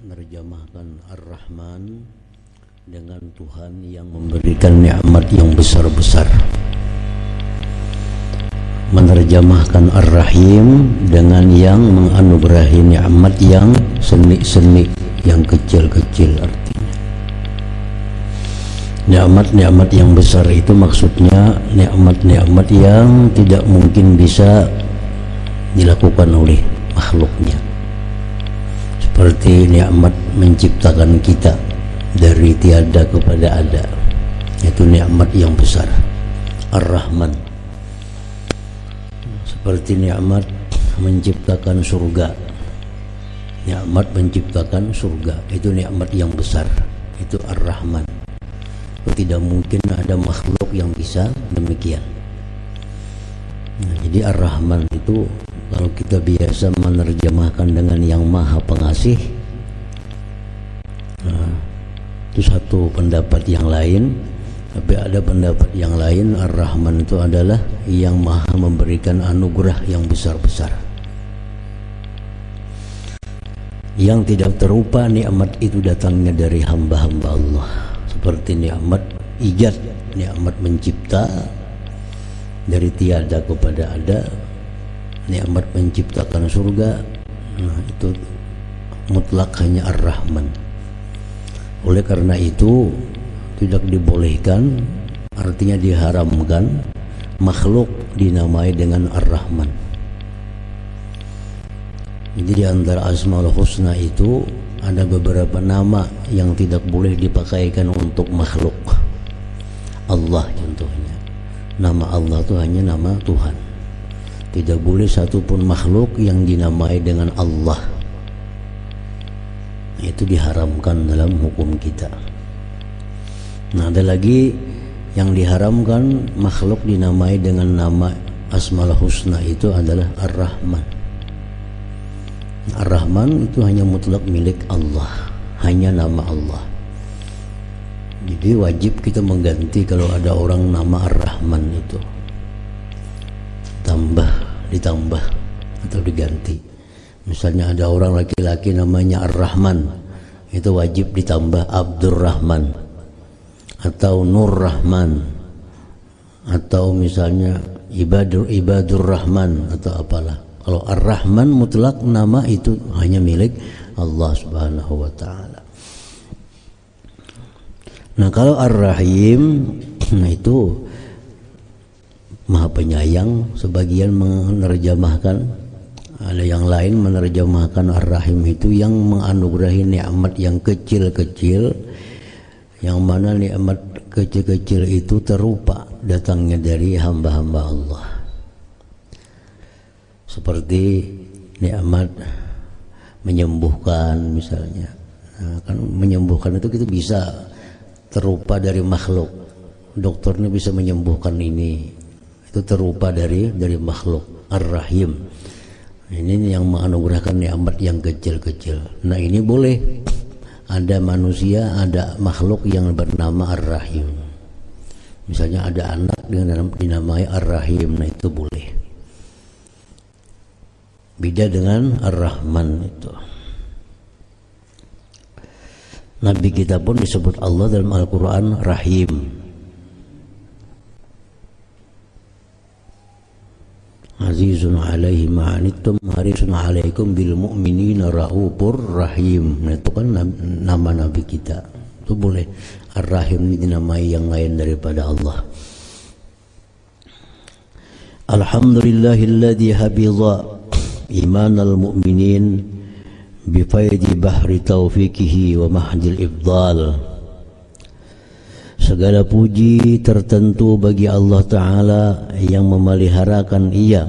menerjemahkan Ar-Rahman dengan Tuhan yang memberikan nikmat yang besar-besar, menerjemahkan Ar-Rahim dengan yang menganugerahi nikmat yang seni-seni, yang kecil-kecil. Artinya nikmat-nikmat yang besar itu maksudnya nikmat-nikmat yang tidak mungkin bisa dilakukan oleh makhluknya, seperti nikmat menciptakan kita dari tiada kepada ada. Itu nikmat yang besar, Ar-Rahman. Seperti nikmat menciptakan surga, nikmat menciptakan surga itu nikmat yang besar, itu Ar-Rahman. Tidak mungkin ada makhluk yang bisa demikian. Jadi Ar-Rahman itu kalau kita biasa menerjemahkan dengan yang Maha Pengasih, itu satu pendapat yang lain. Tapi ada pendapat yang lain, Ar-Rahman itu adalah yang Maha memberikan anugerah yang besar-besar, yang tidak terupa. Nikmat itu datangnya dari hamba-hamba Allah, seperti nikmat ijad, nikmat mencipta dari tiada kepada ada, nikmat menciptakan surga. Itu mutlak hanya Ar-Rahman. Oleh karena itu tidak dibolehkan, artinya diharamkan makhluk dinamai dengan Ar-Rahman. Jadi di antara Asmaul Husna itu ada beberapa nama yang tidak boleh dipakaikan untuk makhluk. Allah contohnya, nama Allah itu hanya nama Tuhan. Tidak boleh satupun makhluk yang dinamai dengan Allah. Itu diharamkan dalam hukum kita. Nah, ada lagi yang diharamkan makhluk dinamai dengan nama Asmaul Husna, itu adalah Ar-Rahman. Ar-Rahman itu hanya mutlak milik Allah, hanya nama Allah. Jadi wajib kita mengganti kalau ada orang nama Ar-Rahman itu, ditambah atau diganti. Misalnya ada orang laki-laki namanya Ar-Rahman, itu wajib ditambah Abdurrahman atau Nur Rahman, atau misalnya Ibadur Rahman atau apalah. Kalau Ar-Rahman mutlak nama itu hanya milik Allah Subhanahu wa taala. Nah, kalau Ar-Rahim, nah itu Maha Penyayang. Sebagian menerjemahkan, ada yang lain menerjemahkan Ar-Rahim itu yang menganugerahi nikmat yang kecil-kecil, yang mana nikmat kecil-kecil itu terupa datangnya dari hamba-hamba Allah. Seperti nikmat menyembuhkan misalnya. Nah, kan menyembuhkan itu kita bisa terupa dari makhluk. Dokternya bisa menyembuhkan ini, itu terupa dari makhluk. Ar-Rahim ini yang menganugerahkan nikmat yang kecil-kecil. Nah, ini boleh. Ada manusia, ada makhluk yang bernama Ar-Rahim. Misalnya ada anak dengan dinamai Ar-Rahim, nah itu boleh. Beda dengan Ar-Rahman itu. Nabi kita pun disebut Allah dalam Al-Quran Rahim. Azizun alaihi ma'anittum harisun alaikum bil mu'minina raufur rahim. Nah, itu kan nama Nabi kita. Itu boleh. Ar-Rahim dinamai yang lain daripada Allah. Alhamdulillahilladzi hafidha imanal mu'minin bifaidi bahri taufiqihi wa mahdil ifdal. Segala puji tertentu bagi Allah Ta'ala yang memeliharakan ia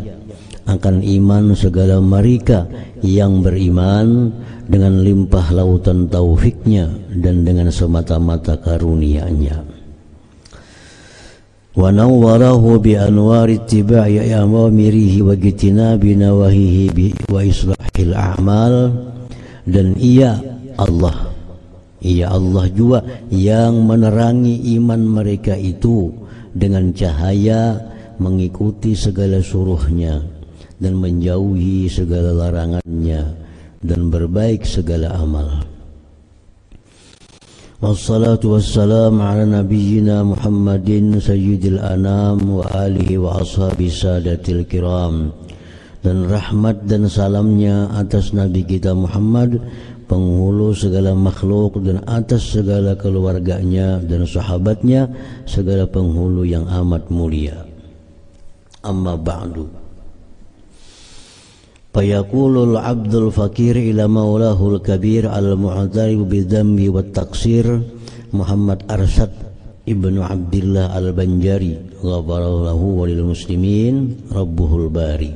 akan iman segala mereka yang beriman dengan limpah lautan taufiknya dan dengan semata-mata karunia-Nya. Wa nawwarahu bi anwari ittiba'i awamirihi wa ijtinabi nawahihi wa islahil a'mal. Dan ia Allah juga yang menerangi iman mereka itu dengan cahaya, mengikuti segala suruhnya dan menjauhi segala larangannya dan berbaik segala amal. Wassalatu wassalamu ala nabiyyina Muhammadin sayyidil anam wa alihi wa ashabi sadatil kiram. Dan rahmat dan salamnya atas Nabi kita Muhammad, penghulu segala makhluk, dan atas segala keluarganya dan sahabatnya, segala penghulu yang amat mulia. Amma ba'du. Fayaqulul abdul fakir ila maulahul kabir al-mu'atarib bidhambi wa taksir Muhammad Arsyad ibnu Abdillah al-Banjari ghafarallahu walil muslimin rabbuhul bari.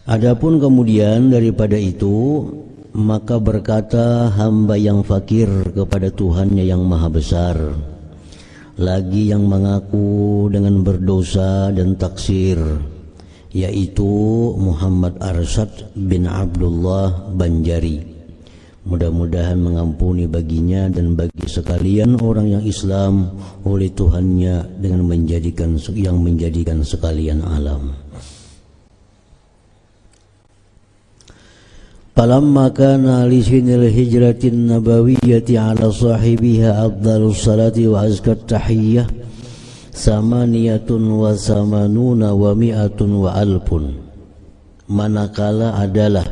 Adapun kemudian daripada itu, maka berkata hamba yang fakir kepada Tuhannya yang maha besar, lagi yang mengaku dengan berdosa dan taksir, yaitu Muhammad Arsyad bin Abdullah Banjari. Mudah-mudahan mengampuni baginya dan bagi sekalian orang yang Islam oleh Tuhannya dengan menjadikan sekalian alam. Falamma kana li sinil hijratin nabawiyyati ala sahibiha afdalus salati wa azkat tahiyyah samaniyatun wa samanuna wa mi'atun wa alpun. Manakala adalah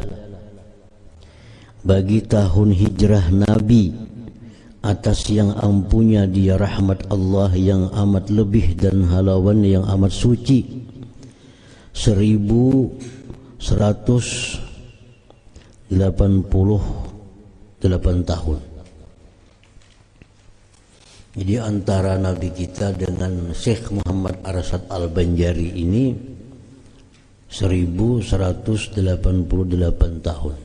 bagi tahun hijrah Nabi atas yang ampunya dia rahmat Allah yang amat lebih dan halawan yang amat suci, 1188 tahun. Jadi antara Nabi kita dengan Syekh Muhammad Arsyad Al-Banjari ini 1188 tahun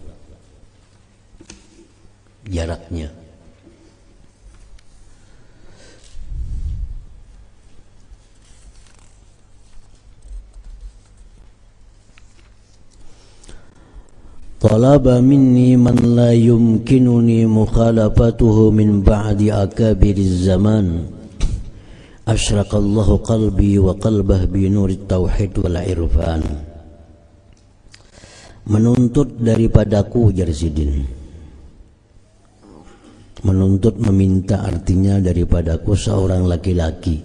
jaraknya. Talaba minni man la yumkinuni mukhalafatuhu min ba'di akabiriz zaman. Asyraqallahu qalbi wa qalbah bi nurit tauhid wal irfan. Menuntut daripadaku, Jarsidin. Menuntut, meminta artinya daripadaku seorang laki-laki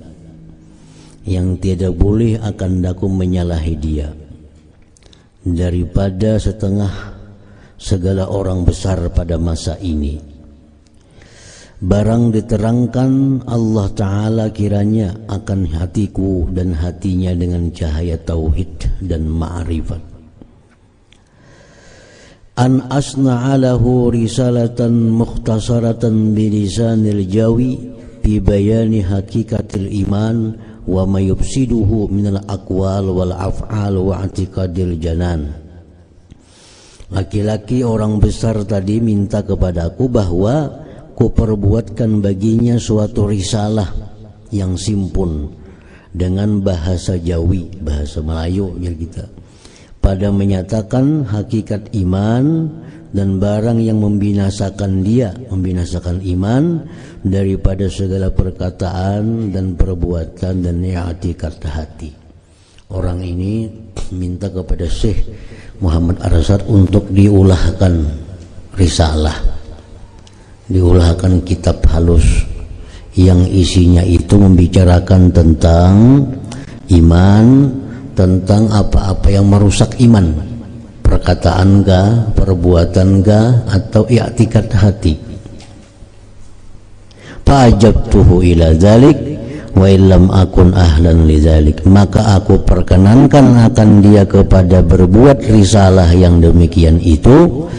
yang tidak boleh akan daku menyalahi dia daripada setengah segala orang besar pada masa ini. Barang diterangkan Allah Ta'ala kiranya akan hatiku dan hatinya dengan cahaya tauhid dan ma'rifat. An asna'alahu risalatan mukhtasaratan bilisanil jawi bi bayani hakikatil iman wa mayubsiduhu minal aqwal wal af'al wa i'tiqadil janan. Laki-laki orang besar tadi minta kepadaku bahwa ku perbuatkan baginya suatu risalah yang simpun dengan bahasa Jawi, bahasa Melayu ya kita, pada menyatakan hakikat iman dan barang yang membinasakan iman daripada segala perkataan dan perbuatan dan i'tikad hati. Orang ini minta kepada Syekh Muhammad Arsyad untuk diulahkan risalah, diulahkan kitab halus yang isinya itu membicarakan tentang iman, tentang apa-apa yang merusak iman, perkataan kah, perbuatan kah, atau i'tikad hati. Fa'ajabtuhu ila dzalik wa illam akun ahlan lidzalik, maka aku perkenankan akan dia kepada berbuat risalah yang demikian itu,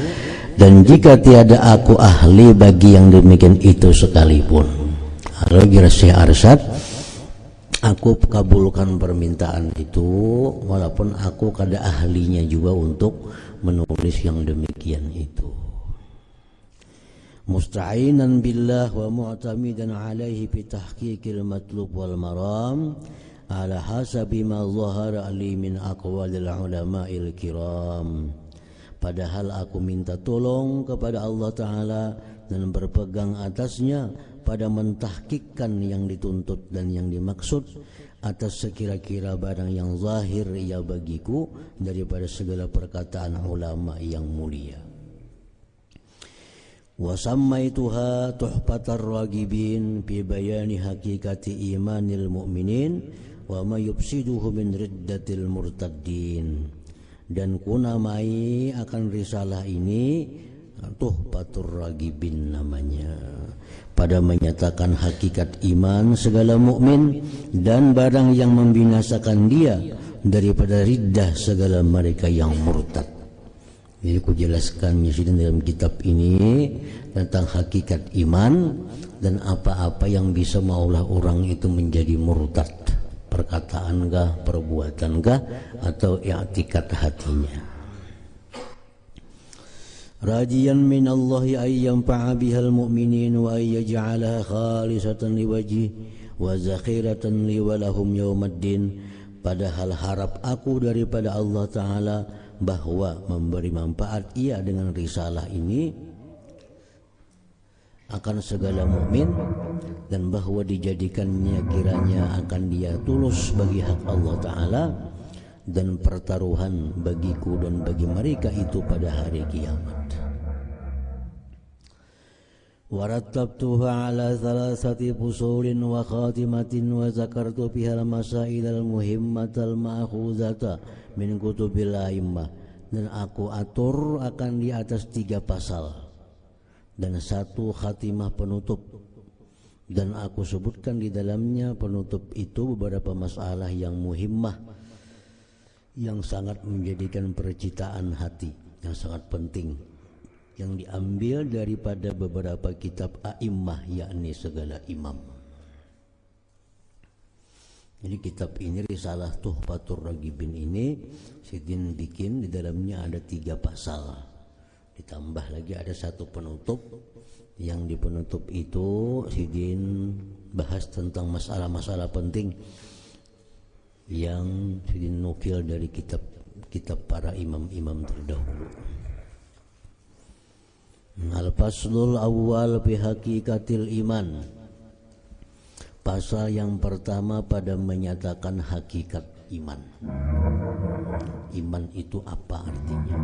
dan jika tiada aku ahli bagi yang demikian itu sekalipun. Kalau kira Syekh Arsyad, aku kabulkan permintaan itu walaupun aku kada ahlinya juga untuk menulis yang demikian itu. Musta'inan billah wa mu'tamidan alaihi fi tahqiqil matlub wal maram ala hasabi ma zahara li min aqwalil ulama'il kiram. Padahal aku minta tolong kepada Allah Ta'ala dan berpegang atasnya pada mentahkikkan yang dituntut dan yang dimaksud atas sekira-kira barang yang zahir ya bagiku daripada segala perkataan ulama yang mulia. Wa sammaituha tuhfatar ragibin fi bayani haqiqati imanil mu'minin wa ma yufsiduhu min riddatil murtaddin. Dan kunamai akan risalah ini tuhfatur ragibin namanya, pada menyatakan hakikat iman segala mukmin dan barang yang membinasakan dia daripada riddah segala mereka yang murtad. Jadi ku jelaskan dalam kitab ini tentang hakikat iman dan apa-apa yang bisa maulah orang itu menjadi murtad, perkataan kah, perbuatan kah, atau i'tikad hatinya. Rajiyan min Allah ay yanfa'a bihal mu'minin wa ay yaj'alaha khalisatan liwajhi wa zakhiratan li wa lahum yaumaddin. Padahal harap aku daripada Allah Ta'ala bahwa memberi manfaat ia dengan risalah ini akan segala mukmin, dan bahwa dijadikannya kiranya akan dia tulus bagi hak Allah Ta'ala dan pertaruhan bagiku dan bagi mereka itu pada hari kiamat. Warattabtuha ala thalathati fusulin wa khatimatin wa zakartu fiha al-masail al-muhimmata al-ma'khuzata min kutubil a'immah. Dan aku atur akan di atas 3 pasal dan 1 khatimah penutup, dan aku sebutkan di dalamnya penutup itu beberapa masalah yang muhimmah, yang sangat menjadikan percitaan hati, yang sangat penting, yang diambil daripada beberapa kitab a'immah, yakni segala imam. Jadi kitab ini, risalah Tuhfatur Ragibin ini, Sidin bikin di dalamnya ada 3 pasal, ditambah lagi ada 1 penutup. Yang di penutup itu Sidin bahas tentang masalah-masalah penting yang Sidin nukil dari kitab para imam-imam terdahulu. Al-Faslul Awwal fi Haqiqatil Iman. Pasal yang pertama pada menyatakan hakikat iman. Iman itu apa artinya?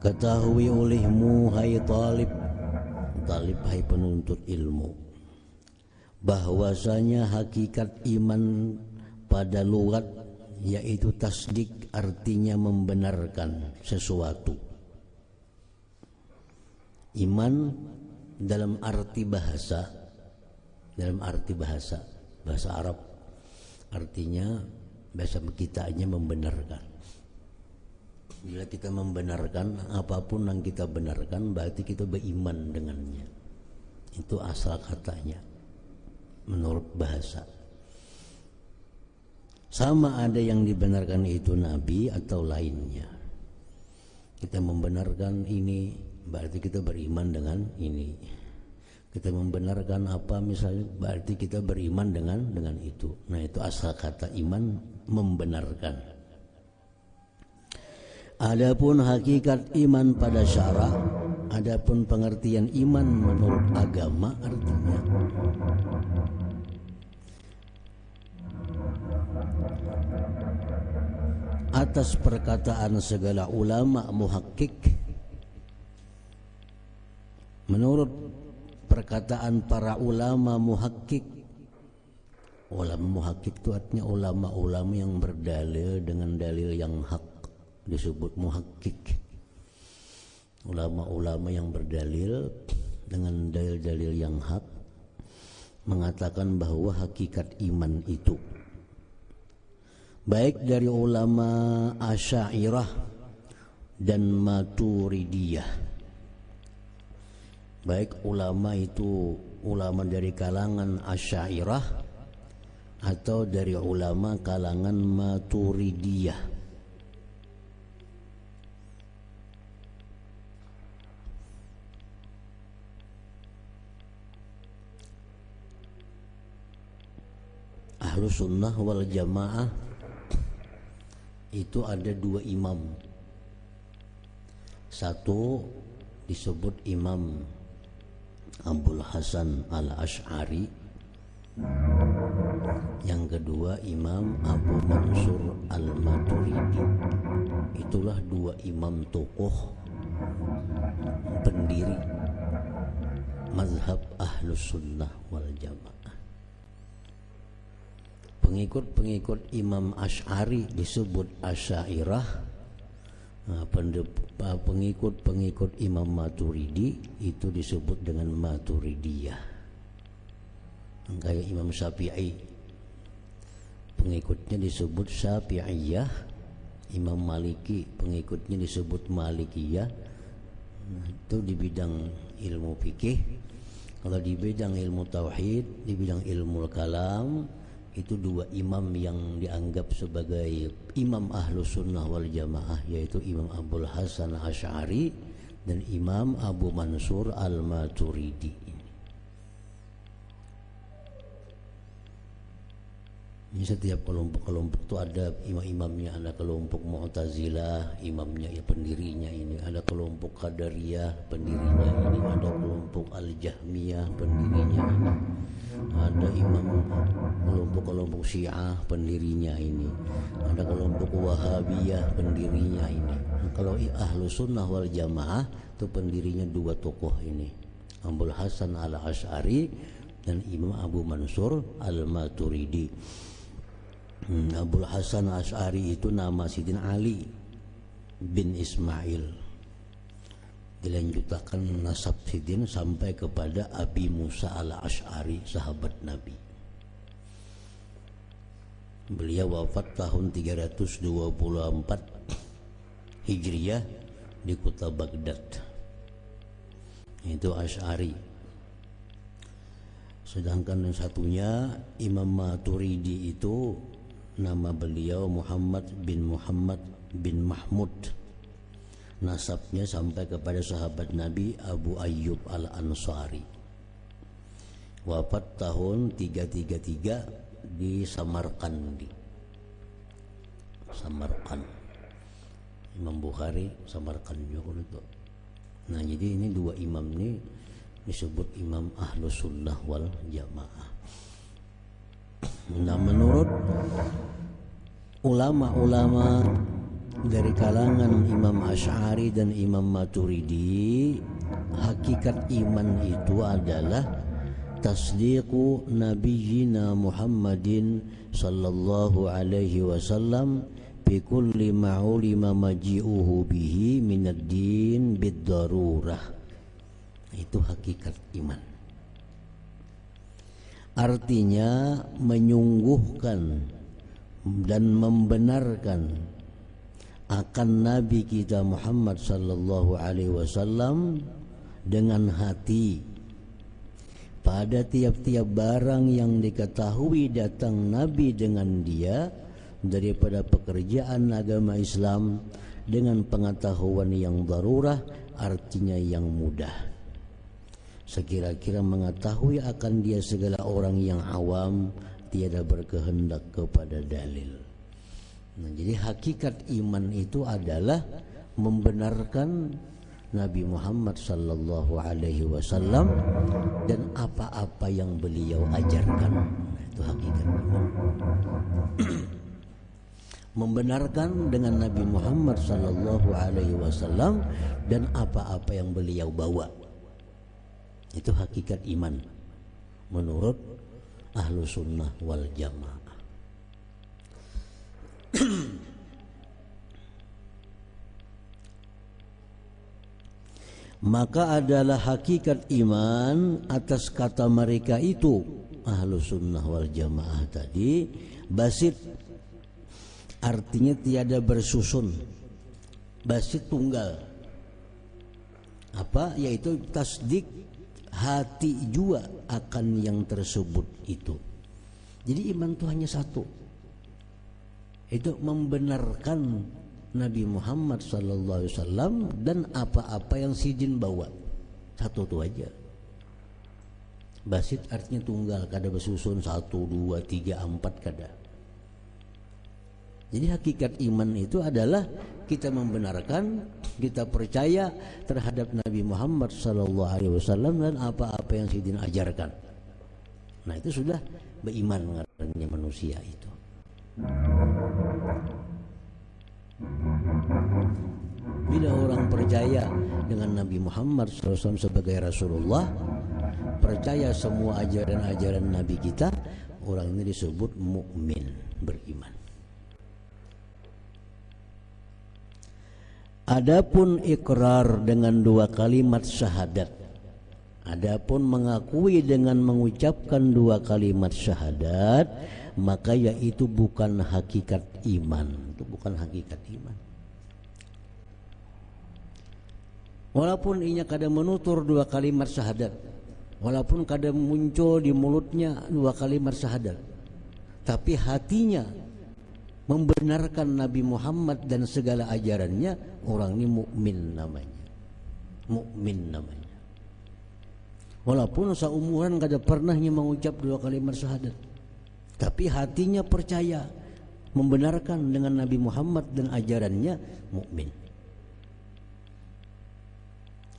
Ketahui olehmu hai talib, hai penuntut ilmu, bahwasanya hakikat iman pada lughat yaitu tasdik, artinya membenarkan sesuatu. Iman dalam arti bahasa bahasa Arab, artinya bahasa kita hanya membenarkan. Bila kita membenarkan apapun yang kita benarkan, berarti kita beriman dengannya. Itu asal katanya menurut bahasa. Sama ada yang dibenarkan itu Nabi atau lainnya. Kita membenarkan ini, berarti kita beriman dengan ini. Kita membenarkan apa misalnya, berarti kita beriman dengan itu. Nah, itu asal kata iman, membenarkan. Adapun hakikat iman pada syara, adapun pengertian iman menurut agama, artinya atas perkataan segala ulama muhakkik, menurut perkataan para ulama muhakkik. Ulama muhakkik itu artinya ulama-ulama yang berdalil dengan dalil yang hak, disebut muhakkik. Ulama-ulama yang berdalil dengan dalil-dalil yang hak mengatakan bahwa hakikat iman itu, baik dari ulama Asy'ariyah dan Maturidiyah, baik ulama itu ulama dari kalangan Asy'ariyah atau dari ulama kalangan Maturidiyah. Ahlus Sunnah wal Jamaah itu ada 2 imam. Satu disebut Imam Abul Hasan al-Asy'ari, Yang kedua Imam Abu Mansur Al-Maturidi. Itulah dua imam tokoh pendiri mazhab Ahlus Sunnah wal Jamaah. Pengikut-pengikut Imam Asy'ari disebut Asy'ariyah. Pengikut-pengikut Imam Maturidi itu disebut dengan Maturidiyah. Kayak Imam Syafi'i, pengikutnya disebut Syafi'iyah. Imam Maliki, pengikutnya disebut Malikiyah. Itu di bidang ilmu fikih. Kalau di bidang ilmu tauhid, di bidang ilmu kalam, itu dua imam yang dianggap sebagai imam Ahlus Sunnah wal Jamaah, yaitu Imam Abul Hasan Asy'ari dan Imam Abu Mansur Al-Maturidi. Ini setiap kelompok-kelompok itu ada imam-imamnya. Ada kelompok Mu'tazilah, imamnya ya pendirinya ini. Ada kelompok Qadariyah, pendirinya ini. Ada kelompok Al-Jahmiyah, pendirinya ini. Ada imam kelompok-kelompok Syiah, pendirinya ini. Ada kelompok Wahabiyah, pendirinya ini. Nah, kalau Ahlus Sunnah wal Jamaah itu pendirinya dua tokoh ini, Abul Hasan Al-Asy'ari dan Imam Abu Mansur Al-Maturidi. Abul Hasan Asy'ari itu nama Sidin Ali bin Ismail. Dilanjutkan nasab Sidin sampai kepada Abi Musa Al-Asy'ari, sahabat Nabi. Beliau wafat tahun 324 Hijriah di kota Baghdad. Itu Asy'ari. Sedangkan yang satunya Imam Maturidi itu nama beliau Muhammad bin Mahmud. Nasabnya sampai kepada sahabat Nabi Abu Ayyub Al-Ansari. Wafat tahun 333 di Samarkand. Imam Bukhari Samarkand juga itu. Nah, jadi ini dua imam ini disebut Imam Ahlus Sunnah wal Jamaah. Nah, menurut ulama-ulama dari kalangan Imam Asy'ari dan Imam Maturidi, hakikat iman itu adalah tasdiqu nabiyyina Muhammadin sallallahu alaihi wasallam bi kulli ma'ulima maji'uhu bihi minad din bid-darurah. Itu hakikat iman. Artinya menyungguhkan dan membenarkan akan Nabi kita Muhammad sallallahu alaihi wasallam dengan hati pada tiap-tiap barang yang diketahui datang Nabi dengan dia daripada pekerjaan agama Islam dengan pengetahuan yang darurah, artinya yang mudah. Sekira-kira mengetahui akan dia segala orang yang awam, tiada berkehendak kepada dalil. Nah, jadi hakikat iman itu adalah membenarkan Nabi Muhammad sallallahu alaihi wasallam dan apa-apa yang beliau ajarkan. Nah, itu hakikat iman. Membenarkan dengan Nabi Muhammad sallallahu alaihi wasallam dan apa-apa yang beliau bawa. Itu hakikat iman menurut Ahlus Sunnah wal Jamaah. Maka adalah hakikat iman atas kata mereka itu Ahlus Sunnah wal Jamaah tadi, basit, artinya tiada bersusun, basit tunggal. Apa? Yaitu tasdik hati jua akan yang tersebut itu. Jadi iman itu hanya satu, itu membenarkan Nabi Muhammad sallallahu alaihi wasallam dan apa-apa yang sidin bawa. Satu itu aja. Basit artinya tunggal, kada bersusun 1, 2, 3, 4 kada. Jadi hakikat iman itu adalah kita membenarkan, kita percaya terhadap Nabi Muhammad sallallahu alaihi wasallam dan apa-apa yang sidin ajarkan. Nah, itu sudah beriman ngarannya manusia itu. Bila orang percaya dengan Nabi Muhammad SAW sebagai Rasulullah, percaya semua ajaran-ajaran Nabi kita, orang ini disebut mukmin, beriman. Adapun ikrar dengan dua kalimat syahadat, adapun mengakui dengan mengucapkan dua kalimat syahadat, maka yaitu bukan hakikat iman. Itu bukan hakikat iman. Walaupun inya kadang menutur dua kalimat syahadat, walaupun kadang muncul di mulutnya dua kalimat syahadat, tapi hatinya membenarkan Nabi Muhammad dan segala ajarannya, orang ini mukmin namanya. Mukmin namanya. Walaupun seumuran kada pernahnya mengucap dua kalimat syahadat, tapi hatinya percaya, membenarkan dengan Nabi Muhammad dan ajarannya, mukmin.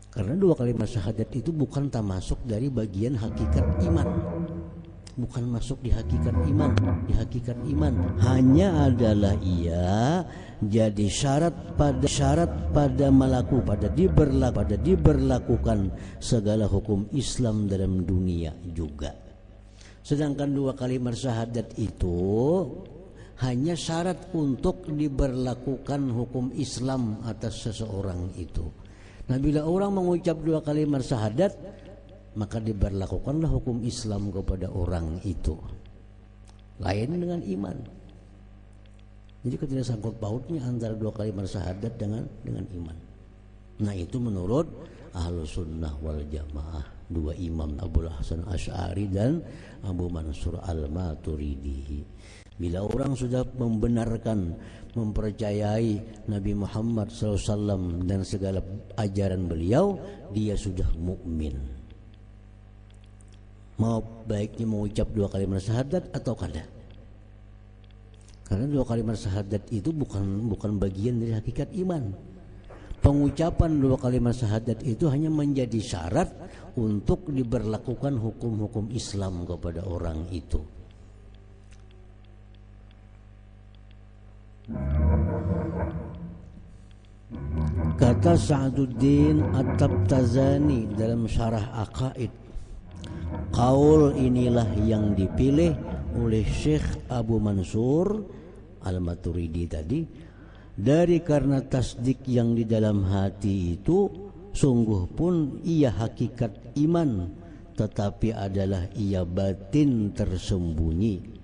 Karena dua kalimat syahadat itu bukan termasuk dari bagian hakikat iman, bukan masuk di hakikat iman. Di hakikat iman hanya adalah ia jadi syarat pada diberlakukan segala hukum Islam dalam dunia juga. Sedangkan dua kalimat syahadat itu hanya syarat untuk diberlakukan hukum Islam atas seseorang itu. Nah, bila orang mengucap dua kalimat syahadat, maka diberlakukanlah hukum Islam kepada orang itu. Lain dengan iman. Jadi tidak sangkut pautnya antara dua kalimat syahadat dengan iman. Nah, itu menurut Ahlus Sunnah wal Jamaah, dua imam, Abul Hasan Asy'ari dan Abu Mansur Al-Maturidi. Bila orang sudah membenarkan, mempercayai Nabi Muhammad SAW dan segala ajaran beliau, dia sudah mukmin. Mau baiknya mengucap dua kalimat syahadat atau kada. Karena dua kalimat syahadat itu bukan bagian dari hakikat iman. Pengucapan dua kalimat syahadat itu hanya menjadi syarat untuk diberlakukan hukum-hukum Islam kepada orang itu. Kata Sa'duddin At-Tabtazani dalam syarah Aqaid, qaul inilah yang dipilih oleh Syekh Abu Mansur Al-Maturidi tadi, dari karena tasdik yang di dalam hati itu sungguh pun ia hakikat iman, tetapi adalah ia batin tersembunyi,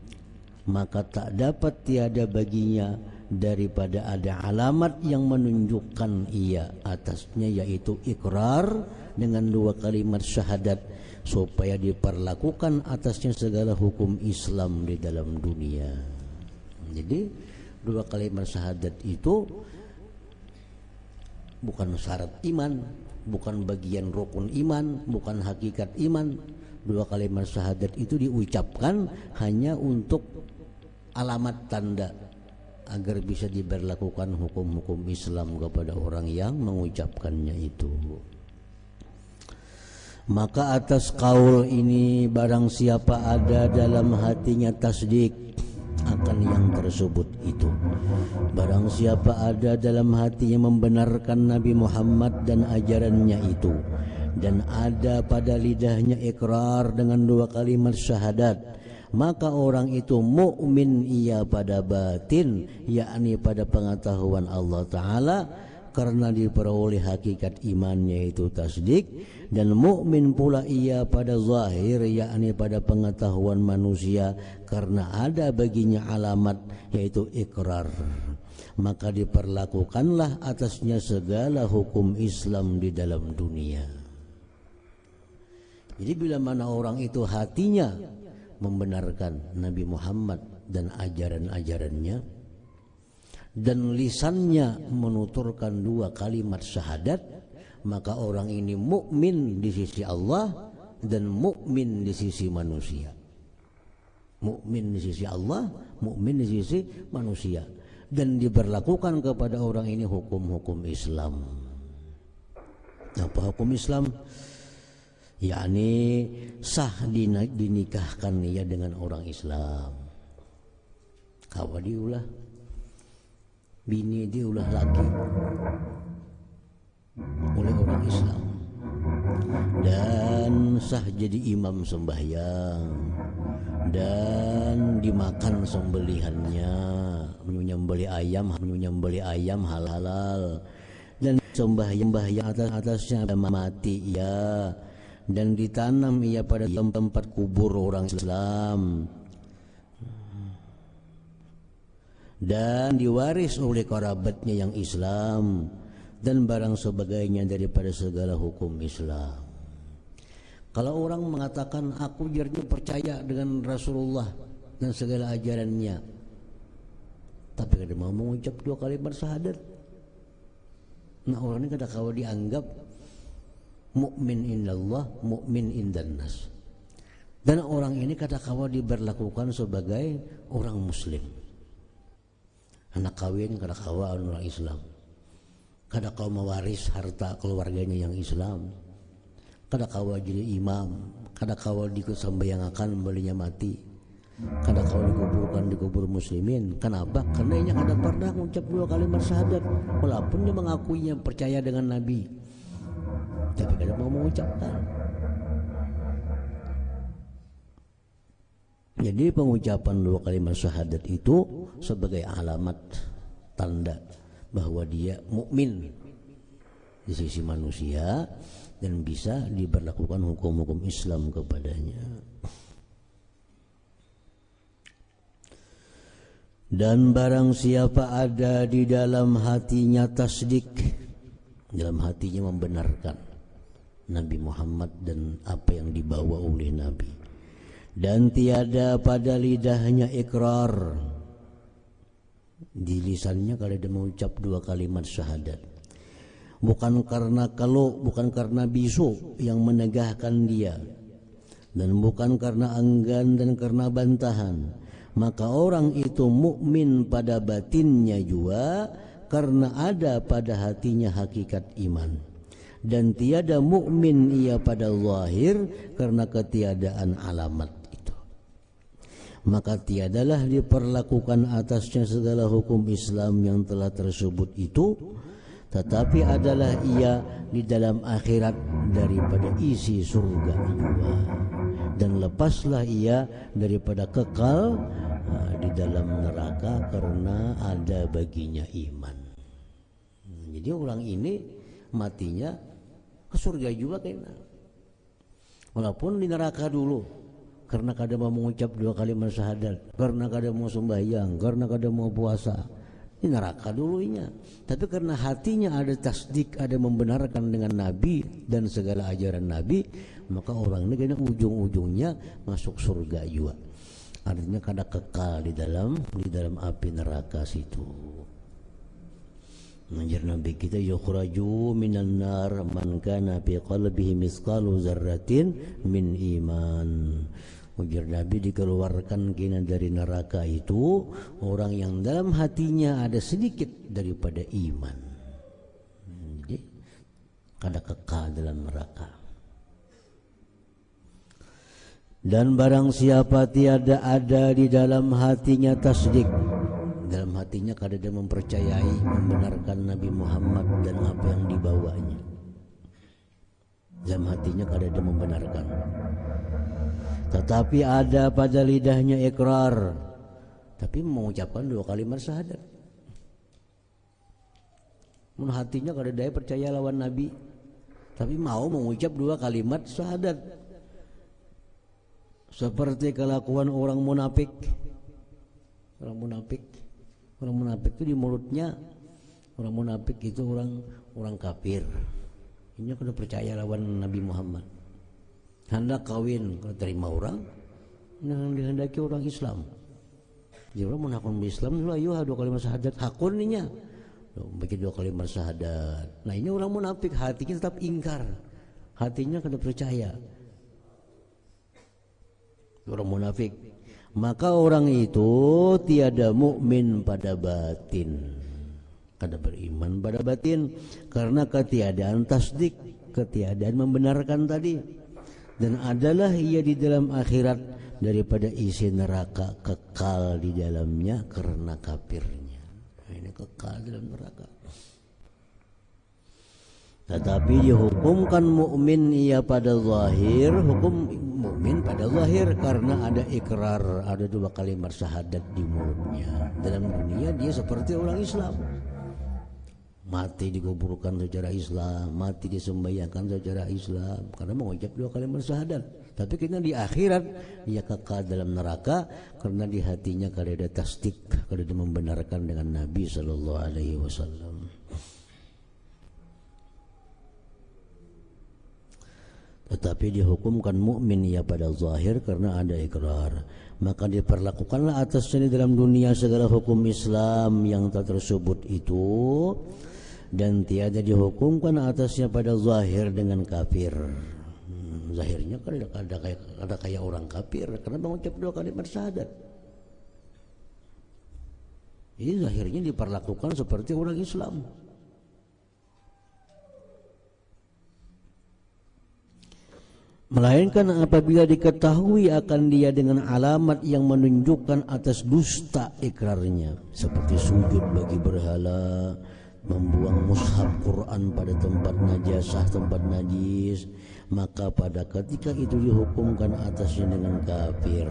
maka tak dapat tiada baginya daripada ada alamat yang menunjukkan ia atasnya, yaitu ikrar dengan dua kalimat syahadat, supaya diperlakukan atasnya segala hukum Islam di dalam dunia. Jadi dua kalimat syahadat itu bukan syarat iman, bukan bagian rukun iman, bukan hakikat iman. Dua kalimat syahadat itu diucapkan hanya untuk alamat tanda agar bisa diberlakukan hukum-hukum Islam kepada orang yang mengucapkannya itu. Maka atas qaul ini, barang siapa ada dalam hatinya tasdik akan yang tersebut itu, barang siapa ada dalam hatinya membenarkan Nabi Muhammad dan ajarannya itu, dan ada pada lidahnya ikrar dengan dua kalimat syahadat, maka orang itu mukmin ia pada batin, yakni pada pengetahuan Allah Ta'ala, karena diperoleh hakikat imannya itu tasdik, dan mukmin pula ia pada zahir, yakni pada pengetahuan manusia, karena ada baginya alamat yaitu ikrar, maka diperlakukanlah atasnya segala hukum Islam di dalam dunia. Jadi bila mana orang itu hatinya membenarkan Nabi Muhammad dan ajaran-ajarannya, dan lisannya menuturkan dua kalimat syahadat, maka orang ini mukmin di sisi Allah dan mukmin di sisi manusia. Mukmin di sisi Allah, mukmin di sisi manusia, dan diberlakukan kepada orang ini hukum-hukum Islam. Apa hukum Islam? yakni sah dinikahkan ia dengan orang Islam. Kawa diulah bini diulah lagi oleh orang Islam, dan sah jadi imam sembahyang, dan dimakan sembelihannya, menyembelih ayam halal, dan sembahyang atasnya mati ia, dan ditanam ia pada tempat kubur orang Islam, dan diwaris oleh kerabatnya yang Islam, dan barang sebagainya daripada segala hukum Islam. Kalau orang mengatakan aku jernih percaya dengan Rasulullah dan segala ajarannya, tapi kada mau mengucap 2 kalimat syahadat, nah orang ini kada kawa dianggap mukmin indallah, mukmin indannas. Dan orang ini kada kawa diberlakukan sebagai orang muslim. Anak kawin kada kawa orang Islam, kada kawa mewaris harta keluarganya yang Islam, kada kawa jadi imam, kada kawa dikusambayangakan belinya mati, kada kawa dikuburkan di kubur muslimin. Kenapa? Karena ia kada pernah mengucap 2 kalimat syahadat, walaupun dia mengakuinya percaya dengan Nabi, tapi kada mau mengucapkan. Jadi pengucapan 2 kalimat syahadat itu sebagai alamat tanda bahwa dia mukmin di sisi manusia dan bisa diberlakukan hukum-hukum Islam kepadanya. Dan barang siapa ada di dalam hatinya tasdik, dalam hatinya membenarkan Nabi Muhammad dan apa yang dibawa oleh Nabi, dan tiada pada lidahnya ikrar, di lisannya kalau dia mengucap 2 kalimat syahadat, bukan karena kalau, bukan karena bisu yang menegahkan dia, dan bukan karena enggan dan karena bantahan, maka orang itu mukmin pada batinnya juga, karena ada pada hatinya hakikat iman. Dan tiada mukmin ia pada zahir karena ketiadaan alamat itu. Maka tiadalah diperlakukan atasnya segala hukum Islam yang telah tersebut itu, tetapi adalah ia di dalam akhirat daripada isi surga juga, dan lepaslah ia daripada kekal di dalam neraka karena ada baginya iman. Jadi orang ini matinya ke surga juga kena, walaupun di neraka dulu karena kada mau mengucap 2 kalimat syahadat, karena kada mau sembahyang, karena kada mau puasa, di neraka dulunya. Tapi karena hatinya ada tasdik, ada membenarkan dengan Nabi dan segala ajaran Nabi, maka orang ini kena ujung-ujungnya masuk surga juga. Artinya kada kekal di dalam api neraka situ. Mengajar Nabi kita, yukhraju minan nar man kana fi qalbihi misqalu dzarratin min iman. Ujar Nabi, dikeluarkan kena dari neraka itu orang yang dalam hatinya ada sedikit daripada iman. Jadi kada kekal dalam neraka. Dan barang siapa tiada ada di dalam hatinya tasdik, dalam hatinya kada dia mempercayai, membenarkan Nabi Muhammad dan apa yang dibawanya, dalam hatinya kada dia membenarkan, tetapi ada pada lidahnya ikrar, tapi mengucapkan 2 kalimat syahadat. Mun hatinya kada dia percaya lawan Nabi, tapi mau mengucap 2 kalimat syahadat. Seperti kelakuan orang munafik. Orang munafik itu di mulutnya, orang munafik itu orang kafir. Ini kada percaya lawan Nabi Muhammad. Hendak kawin, kalau terima orang, yang dihendaki orang Islam. Jadi orang menakun Islam dulu, ayo 2 kalimat syahadat, hakun ninya. Bagi 2 kalimat syahadat. Nah ini orang munafik, hatinya tetap ingkar, hatinya kada percaya. Orang munafik, maka orang itu tiada mukmin pada batin, kada beriman pada batin karena ketiadaan tasdik, ketiadaan membenarkan tadi. dan adalah ia di dalam akhirat daripada isi neraka kekal di dalamnya karena kafirnya. Ini kekal dalam neraka. Tetapi dihukumkan mukmin ia pada zahir, hukum mukmin pada zahir karena ada ikrar, ada 2 kalimat syahadat di mulutnya. Dalam dunia dia seperti orang Islam, mati dikuburkan secara Islam, mati disembahyangkan secara Islam karena mengucap 2 kalimat syahadat. Tapi kita di akhirat dia kekal dalam neraka karena di hatinya kalau ada tasdik, kalau dia membenarkan dengan Nabi sallallahu alaihi wasallam. Tetapi dihukumkan mukmin ia pada zahir karena ada ikrar, maka diperlakukanlah atasnya di dalam dunia segala hukum Islam yang tersebut itu, dan tiada dihukumkan atasnya pada zahir dengan kafir. Zahirnya kan ada kayak orang kafir karena mengucap 2 kalimat syahadat. Jadi zahirnya diperlakukan seperti orang Islam. Melainkan apabila diketahui akan dia dengan alamat yang menunjukkan atas dusta ikrarnya, seperti sujud bagi berhala, membuang mushaf Quran pada tempat najasah, tempat najis, maka pada ketika itu dihukumkan atasnya dengan kafir,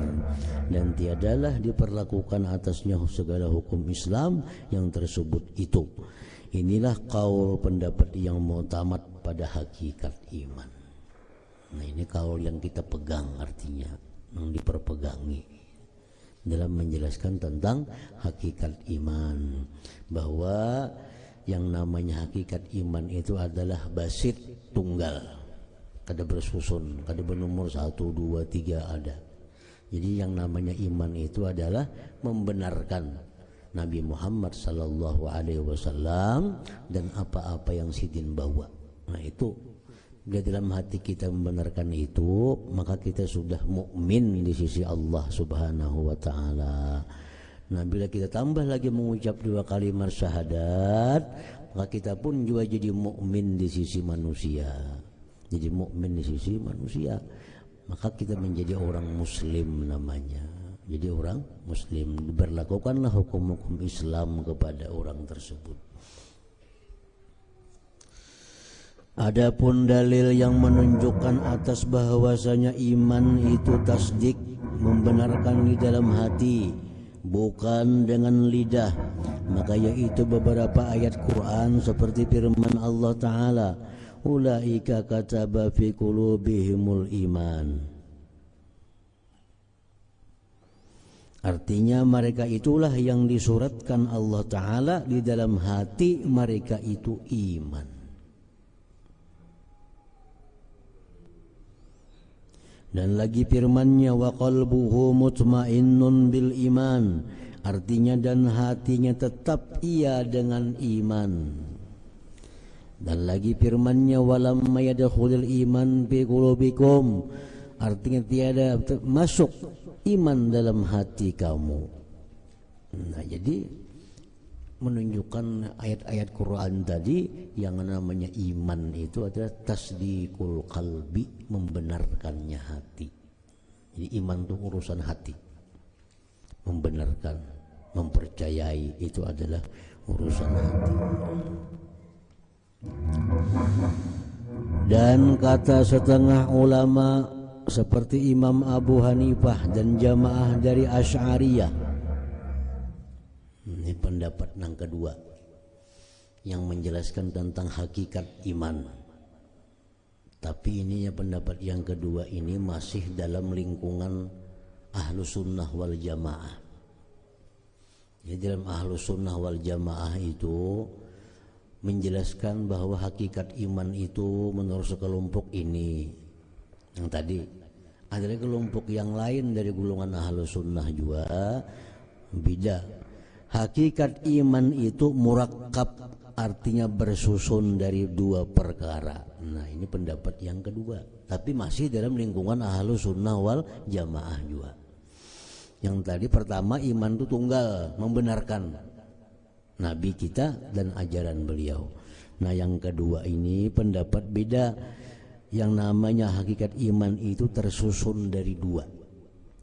dan tiadalah diperlakukan atasnya segala hukum Islam yang tersebut itu. Inilah kaul pendapat yang mu'tamad pada hakikat iman. Nah, ini kaul yang kita pegang, artinya yang diperpegangi dalam menjelaskan tentang hakikat iman, bahwa yang namanya hakikat iman itu adalah basit, tunggal, kada bersusun, kada bernomor 1, 2, 3 ada. Jadi yang namanya iman itu adalah membenarkan Nabi Muhammad sallallahu alaihi wasallam dan apa-apa yang sidin bawa. Nah, itu di dalam hati kita membenarkan itu, maka kita sudah mukmin di sisi Allah Subhanahu wa taala. Nah, bila kita tambah lagi mengucap 2 kalimat syahadat, maka kita pun juga jadi mukmin di sisi manusia. Jadi mukmin di sisi manusia, maka kita menjadi orang muslim namanya. Jadi orang muslim, berlakukanlah hukum-hukum Islam kepada orang tersebut. Adapun dalil yang menunjukkan atas bahwasanya iman itu tasdik, membenarkan di dalam hati, bukan dengan lidah, maka yaitu beberapa ayat Quran seperti firman Allah Ta'ala, ulaika kataba fi qulubihimul iman. Artinya mereka itulah yang disuratkan Allah Ta'ala di dalam hati mereka itu iman. Dan lagi firman-Nya, wa qalbuhu mutmainnun bil iman, artinya dan hatinya tetap ia dengan iman. Dan lagi firman-Nya, walamma yadkhulul iman fi qulubikum, artinya tiada masuk iman dalam hati kamu. Nah, jadi menunjukkan ayat-ayat Quran tadi yang namanya iman itu adalah tasdiqul qalbi, membenarkannya hati. Jadi iman itu urusan hati, membenarkan, mempercayai itu adalah urusan hati. Dan kata setengah ulama seperti Imam Abu Hanifah dan jamaah dari Asy'ariyah, ini pendapat yang kedua yang menjelaskan tentang hakikat iman. Tapi ini ya, pendapat yang kedua ini masih dalam lingkungan Ahlus Sunnah wal Jamaah. Jadi dalam Ahlus Sunnah wal Jamaah itu menjelaskan bahwa hakikat iman itu menurut sekelompok ini. Yang tadi ada kelompok yang lain dari golongan Ahlus Sunnah juga beda. Hakikat iman itu murakkab, artinya bersusun dari 2 perkara. Nah, ini pendapat yang kedua, tapi masih dalam lingkungan Ahlus Sunnah wal Jamaah juga. Yang tadi pertama, iman itu tunggal, membenarkan Nabi kita dan ajaran beliau. Nah, yang kedua ini pendapat beda. yang namanya hakikat iman itu tersusun dari dua.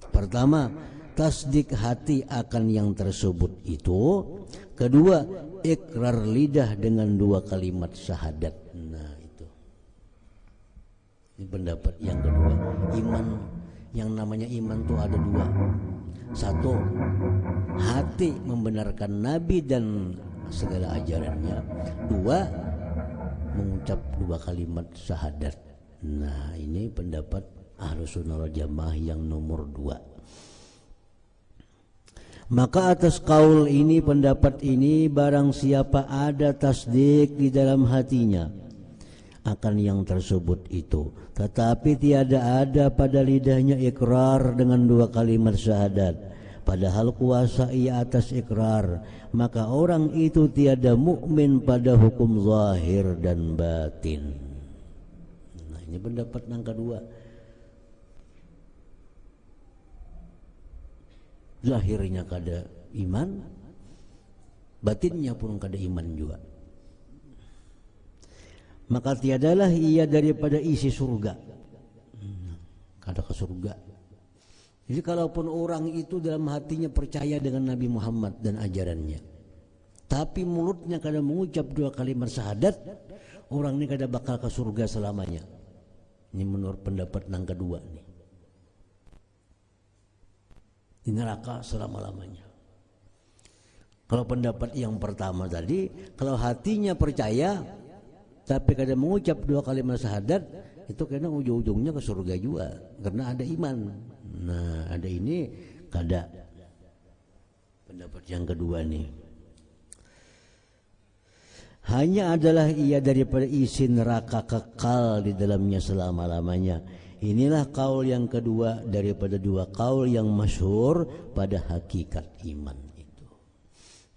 Pertama, tasdik hati akan yang tersebut itu. Kedua, ikrar lidah dengan dua kalimat syahadat. Nah itu, ini pendapat yang kedua. Iman, yang namanya iman itu ada dua. Satu, hati membenarkan Nabi dan segala ajarannya. Dua, mengucap dua kalimat syahadat. Nah ini pendapat Ahlussunnah wal Jamaah yang nomor dua. Maka atas kaul ini, pendapat ini, barang siapa ada tasdik di dalam hatinya akan yang tersebut itu, tetapi tiada ada pada lidahnya ikrar dengan dua kalimat syahadat, padahal kuasa ia atas ikrar, maka orang itu tiada mukmin pada hukum zahir dan batin. Nah ini pendapat yang kedua. Lahirnya kada iman, batinnya pun kada iman juga. Maka tiadalah ia daripada isi surga. Kada ke surga. Jadi kalaupun orang itu dalam hatinya percaya dengan Nabi Muhammad dan ajarannya, tapi mulutnya kada mengucap dua kalimat syahadat, orang ini kada bakal ke surga selamanya. Ini menurut pendapat yang kedua nih. Di neraka selama-lamanya. Kalau pendapat yang pertama tadi, kalau hatinya percaya tapi kadang mengucap dua kalimat syahadat, itu karena ujung-ujungnya ke surga juga karena ada iman. Nah ada ini kada. Pendapat yang kedua nih, hanya adalah ia daripada isi neraka kekal di dalamnya selama-lamanya. Inilah kaul yang kedua daripada dua kaul yang masyhur pada hakikat iman itu.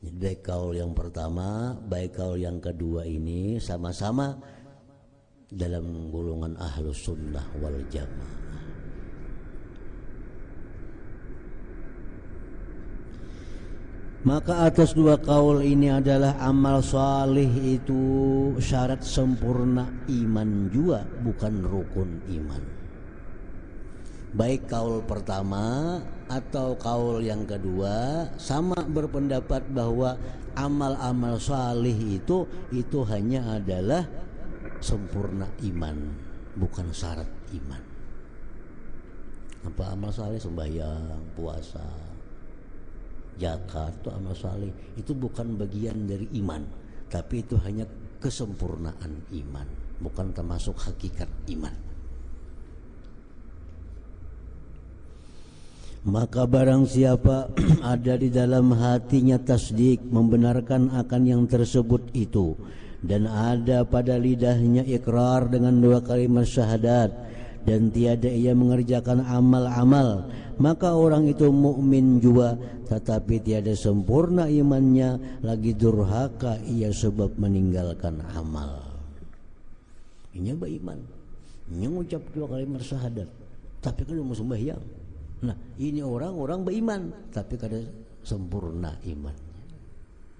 Jadi baik kaul yang pertama, baik kaul yang kedua ini sama-sama dalam golongan Ahlus Sunnah wal Jamaah. Maka atas dua kaul ini adalah amal salih itu syarat sempurna iman juga, bukan rukun iman. Baik kaul pertama atau kaul yang kedua sama berpendapat bahwa amal-amal salih itu hanya adalah sempurna iman, bukan syarat iman. Apa amal salih? Sembahyang, puasa, zakat itu amal salih. Itu bukan bagian dari iman, tapi itu hanya kesempurnaan iman, bukan termasuk hakikat iman. Maka barang siapa ada di dalam hatinya tasdik membenarkan akan yang tersebut itu, dan ada pada lidahnya ikrar dengan dua kalimat syahadat, dan tiada ia mengerjakan amal-amal, maka orang itu mukmin juga, tetapi tiada sempurna imannya, lagi durhaka ia sebab meninggalkan amal. Ini beriman, ini mengucap dua kalimat syahadat, tapi kalau mau sembahyang. Nah ini orang-orang beriman tapi kada sempurna imannya.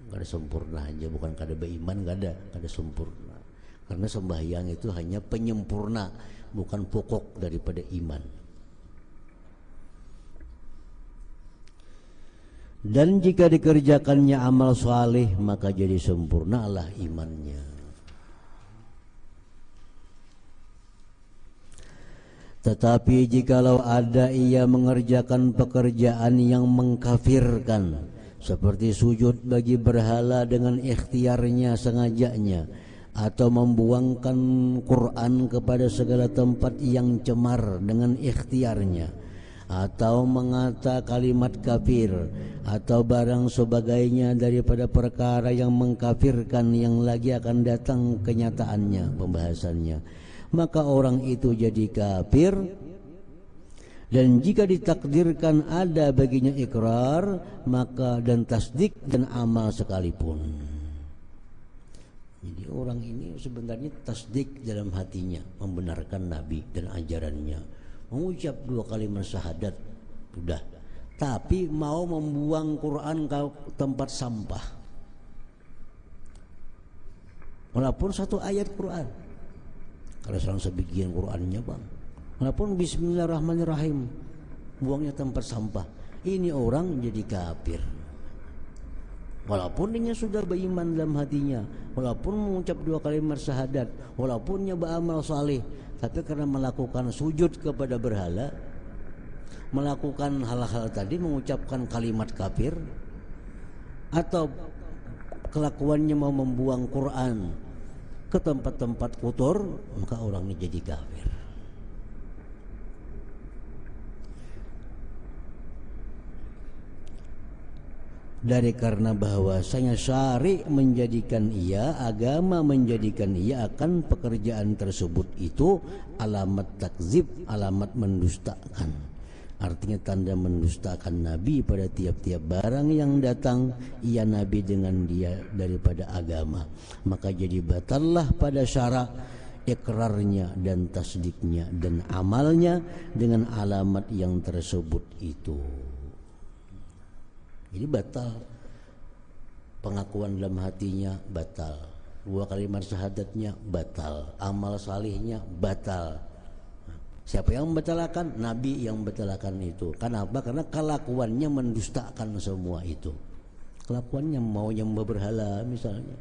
Kada sempurna aja, bukan kada beriman, kada sempurna. Karena sembahyang itu hanya penyempurna, bukan pokok daripada iman. Dan jika dikerjakannya amal saleh, maka jadi sempurnalah imannya. Tetapi jikalau ada ia mengerjakan pekerjaan yang mengkafirkan, seperti sujud bagi berhala dengan ikhtiarnya sengajanya, atau membuangkan Quran kepada segala tempat yang cemar dengan ikhtiarnya, atau mengata kalimat kafir, atau barang sebagainya daripada perkara yang mengkafirkan yang lagi akan datang kenyataannya, pembahasannya, maka orang itu jadi kafir. Dan jika ditakdirkan ada baginya ikrar, maka dan tasdik dan amal sekalipun. Jadi orang ini sebenarnya tasdik dalam hatinya, membenarkan Nabi dan ajarannya, mengucap dua kalimat syahadat sudah, tapi mau membuang Quran ke tempat sampah, walaupun satu ayat Quran Kalau seorang sebagian Qur'annya bang, walaupun Bismillahirrahmanirrahim, buangnya tempat sampah, ini orang jadi kafir. Walaupun dia sudah beriman dalam hatinya, walaupun mengucap 2 kalimat syahadat, walaupun dia beramal saleh, tapi karena melakukan sujud kepada berhala, melakukan hal-hal tadi, mengucapkan kalimat kafir, atau kelakuannya mau membuang Quran ke tempat-tempat kotor, maka orang ini jadi kafir. Dari karena bahwasanya syari menjadikan ia, agama menjadikan ia akan pekerjaan tersebut itu alamat takzib, alamat mendustakan. Artinya tanda mendustakan Nabi pada tiap-tiap barang yang datang ia Nabi dengan dia daripada agama. Maka jadi batallah pada syarak ikrarnya dan tasdiknya dan amalnya dengan alamat yang tersebut itu. Jadi batal pengakuan dalam hatinya, batal 2 kalimat syahadatnya, batal amal salihnya, batal. Siapa yang membatalkan? Nabi yang membatalkan itu. Kenapa? Karena kelakuannya mendustakan semua itu. Kelakuannya mau nyembah berhala misalnya,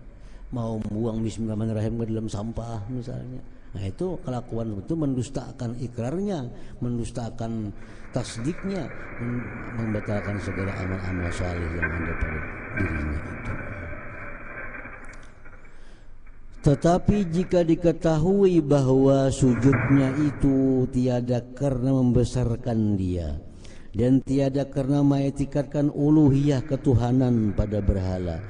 mau buang Bismillahirrahmanirrahim ke dalam sampah misalnya. Nah itu kelakuan itu mendustakan ikrarnya, mendustakan tasdiknya, membatalkan segala amal-amal saleh yang ada pada dirinya itu. Tetapi jika diketahui bahwa sujudnya itu tiada karena membesarkan dia dan tiada karena mengetikatkan uluhiyah ketuhanan pada berhala,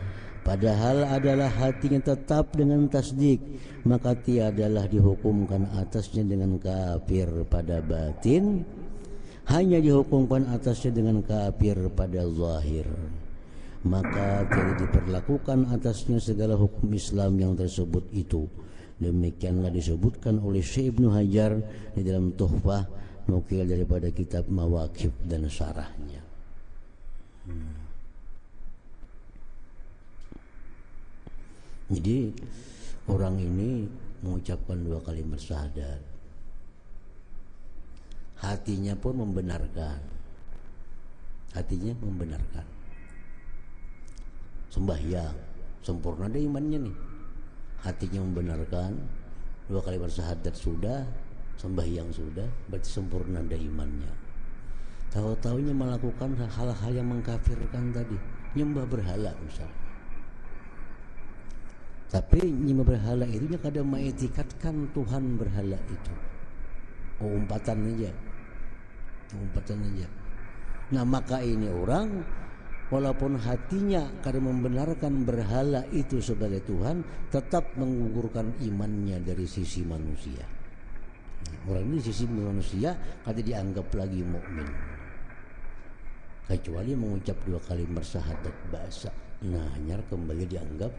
padahal adalah hatinya tetap dengan tasdik, maka tiadalah dihukumkan atasnya dengan kafir pada batin, hanya dihukumkan atasnya dengan kafir pada zahir. Maka tidak diperlakukan atasnya segala hukum Islam yang tersebut itu. Demikianlah disebutkan oleh Syekh Ibnu Hajar di dalam Tuhfah, nukil daripada kitab Mawaqif dan syarahnya. Jadi orang ini mengucapkan 2 kalimat syahadat, hatinya pun membenarkan, sembahyang sempurna deh imannya nih, hatinya membenarkan 2 kalimat syahadat sudah, sembahyang sudah, berarti sempurna deh imannya. Tahu-tahunya melakukan hal-hal yang mengkafirkan tadi, nyembah berhala misalnya. Tapi nyembah berhala itu kadang mengetikatkan Tuhan berhala itu. Umpatan aja. Nah maka ini orang walaupun hatinya karena membenarkan berhala itu sebagai Tuhan, tetap menggugurkan imannya dari sisi manusia. Orang ini sisi manusia kada dianggap lagi mukmin, kecuali mengucap 2 kalimat syahadat bahasa. Nah hanya kembali dianggap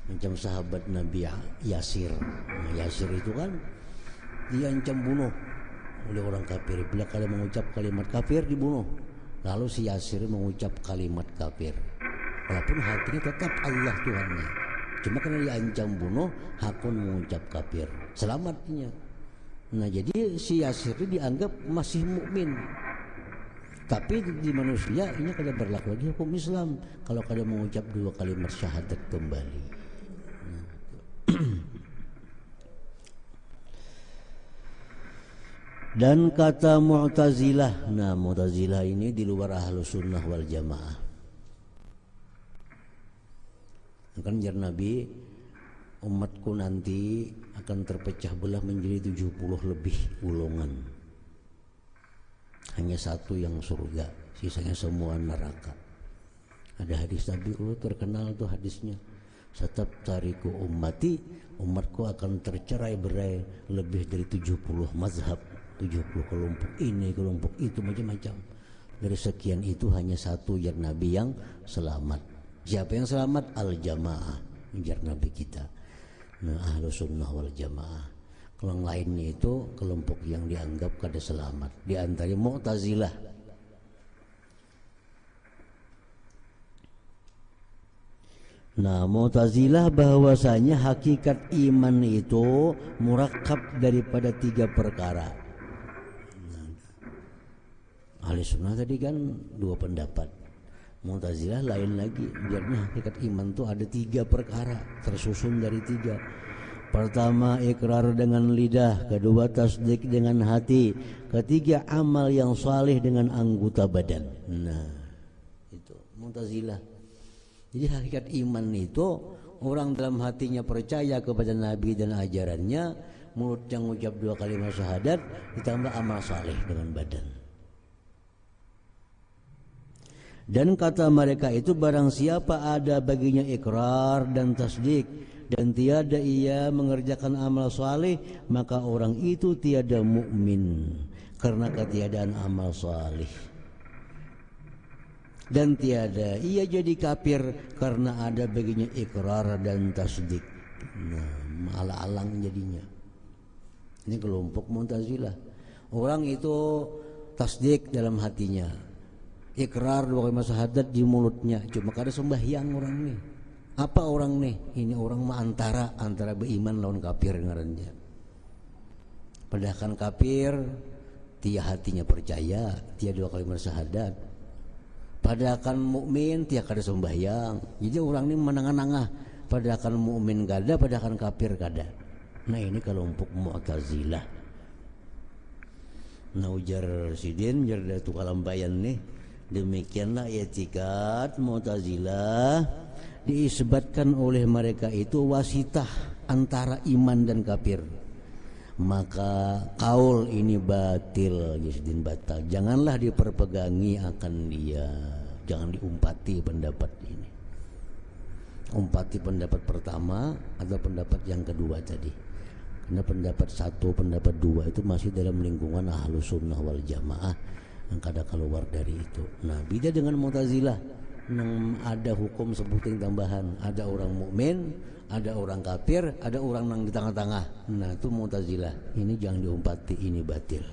macam sahabat Nabi Yasir. Nah, Yasir itu kan diancam bunuh oleh orang kafir. Bila kalian mengucap kalimat kafir dibunuh. Lalu si Yasir mengucap kalimat kafir, walaupun hatinya tetap Allah Tuhannya. Cuma karena diancam bunuh, hakun mengucap kafir, selamatnya. Nah jadi si Yasir dianggap masih mukmin. Tapi di manusia ini kada berlaku lagi hukum Islam kalau kada mengucap 2 kalimat syahadat kembali. Dan kata Mu'tazilah, nah Mu'tazilah ini di luar Ahlus Sunnah wal Jamaah. Kan jar Nabi, umatku nanti akan terpecah belah menjadi 70 lebih golongan. Hanya 1 yang surga, sisanya semua neraka. Ada hadis Nabi terkenal tuh hadisnya. Setiap tariku ummati, umatku akan tercerai-berai lebih dari 70 mazhab, 70 kelompok ini, kelompok itu, macam-macam. Dari sekian itu hanya 1 jar Nabi yang selamat. Siapa yang selamat? Al-Jamaah, jar Nabi kita. Nah, Ahlus Sunnah wal Jamaah. Kalau yang lainnya itu kelompok yang dianggap kada selamat. Di antara Mu'tazilah. Nah, Mu'tazilah bahwasanya hakikat iman itu murakkab daripada 3 perkara. Ahli sunnah tadi kan 2 pendapat. Mu'tazilah lain lagi, biarnya hakikat iman itu ada 3 perkara, tersusun dari 3. Pertama ikrar dengan lidah, kedua tasdik dengan hati, ketiga amal yang saleh dengan anggota badan. Nah, itu Mu'tazilah. Jadi hakikat iman itu orang dalam hatinya percaya kepada Nabi dan ajarannya, mulutnya mengucap 2 kalimat syahadat, ditambah amal saleh dengan badan. Dan kata mereka itu, barang siapa ada baginya ikrar dan tasdik dan tiada ia mengerjakan amal saleh, maka orang itu tiada mukmin karena ketiadaan amal saleh. Dan tiada ia jadi kafir karena ada baginya ikrar dan tasdik. Nah, alang-alang jadinya. Ini kelompok Mu'tazilah. Orang itu tasdik dalam hatinya, ikrar 2 kalimat syahadat di mulutnya, cuma kada sembahyang orang nih. Apa orang nih? Ini orang mah antara beriman lawan kafir ngarannya. Padahal kan kafir tia hatinya percaya, tia 2 kalimat syahadat. Padahal kan mukmin tiap kada sembahyang. Jadi orang ini menengah-nengah. Padahal kan mukmin kada, padahal kan kafir kada. Nah, ini kelompok Mu'tazilah. Nah, ujar sidin jar datu kalambayan nih. Demikianlah etikat Mu'tazilah diisbatkan oleh mereka itu wasitah antara iman dan kafir. Maka kaul ini batil, Yusdin batal. Janganlah diperpegangi akan dia. Jangan diumpati pendapat ini. Umpati pendapat pertama atau pendapat yang kedua tadi. Karena pendapat 1, pendapat 2 itu masih dalam lingkungan Ahlus Sunnah wal Jamaah, yang kada keluar dari itu. Nah, beda dengan Mu'tazilah yang ada hukum sebuting tambahan. Ada orang mukmin, ada orang kafir, ada orang yang di tengah-tengah. Nah, itu Mu'tazilah. Ini jangan diumpati, ini batil.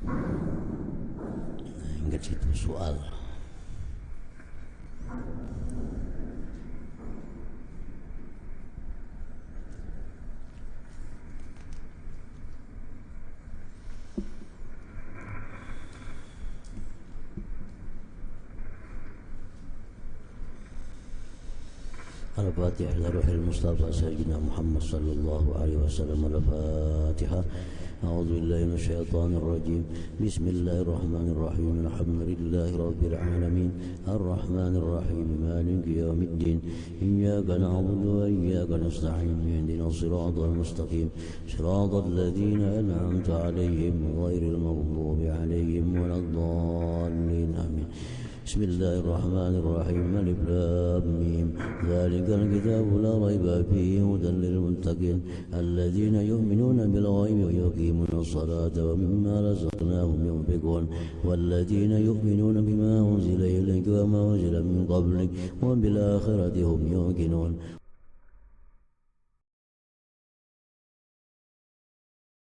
Nah, ingat situ soal. Al-Fatihah ila ruhil Mustafa Sayyidina Muhammad sallallahu alaihi wasallam. Al-Fatihah. A'udzu billahi minasyaitonir rajim. Bismillahirrahmanirrahim. Alhamdulillahi rabbil alamin. Arrahmanir rahim. Maliki yaumiddin. Iyyaka na'budu wa iyyaka nasta'in. Ihdinas siratal mustaqim. Siratal ladzina an'amta 'alaihim ghairil maghdubi 'alaihim waladdallin. Amin. Bismillahirrahmanirrahim. Alif lam mim. Dzalikal kitabu la raiba fihi hudan lil muttaqin alladzina yu'minuna bil ghaibi wa yuqimuna as-salata wa mimma razaqnahum yunfiqun walladzina yu'minuna bima unzila ilayka wa ma unzila min qablik wa bil akhirati hum yuqinun.